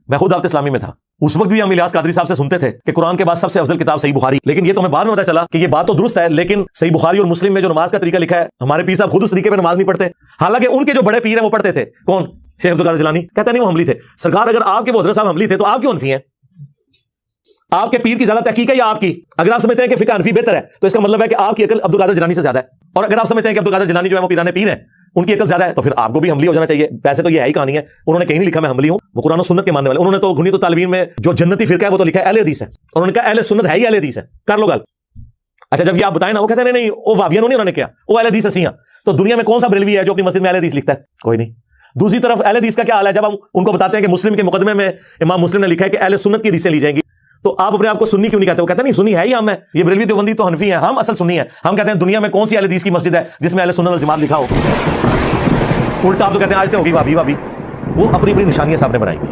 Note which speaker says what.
Speaker 1: میں خود دعوت اسلامی میں تھا، اس وقت بھی ہم الیاس قادری صاحب سے سنتے تھے کہ قرآن کے بعد سب سے افضل کتاب صحیح بخاری، لیکن یہ تو ہمیں بعد میں پتا چلا کہ یہ بات تو درست ہے، لیکن صحیح بخاری اور مسلم میں جو نماز کا طریقہ لکھا ہے، ہمارے پیر صاحب خود اس طریقے پہ نماز نہیں پڑھتے، حالانکہ ان کے جو بڑے پیر ہیں وہ پڑھتے تھے۔ کون؟ شیخ عبد القادر جیلانی۔ کہتا نہیں وہ حنبلی تھے۔ سرکار اگر آپ کے وہ حضرت صاحب حنبلی تھے تو آپ کیوں حنفی ہیں؟ آپ کے پیر کی زیادہ تحقیق ہے یا آپ کی؟ اگر آپ سمجھتے ہیں کہ فقہ حنفی بہتر ہے تو اس کا مطلب ہے کہ آپ کی عقل عبد القادر جیلانی سے زیادہ ہے، اور اگر آپ سمجھتے ہیں کہ عبد القادر جیلانی جو ہے وہ پیرانے پیر ہیں، ان کی عقل زیادہ ہے، تو پھر آپ کو بھی حنبلی ہو جانا چاہیے۔ ویسے تو یہ ہے ہی کہانی ہے، انہوں نے کہیں نہیں لکھا میں حنبلی ہوں، وہ قرآن و سنت کے ماننے والے۔ انہوں نے تو غنیۃ الطالبین میں جو جنتی فرقہ ہے وہ تو لکھا ہے اہل حدیث ہے، انہوں نے کہا اہل سنت ہے ہی اہل حدیث ہے، کر لو گل۔ اچھا جب یہ آپ بتائیں نا، وہ کہتے ہیں نہیں وہ وہابیوں نے انہوں نے کیا، وہ اہل حدیث ہنسی ہیں۔ تو دنیا میں کون سا بریلوی ہے جو اپنی مسجد میں اہل حدیث لکھتا ہے؟ کوئی نہیں۔ دوسری طرف اہل حدیث کا کیا حال ہے؟ جب ہم ان کو بتاتے ہیں کہ مسلم کے مقدمے میں امام مسلم نے لکھا ہے کہ اہل سنت کی حدیثیں لی جائیں گی، تو آپ اپنے آپ کو سنی کیوں نہیں کہتے؟ وہ کہتے ہیں نہیں سنی ہے ہی ہم ہے، یہ بریلوی دیوبندی تو حنفی ہیں، ہم اصل سنی ہیں۔ ہم کہتے ہیں دنیا میں کون سی اہل حدیث کی مسجد ہے جس میں اہل سنت والجماعت لکھا ہو؟ الٹا آپ تو کہتے ہیں آج تو ہوگی وہابی، وہ اپنی اپنی نشانیاں سامنے بنائی گئی۔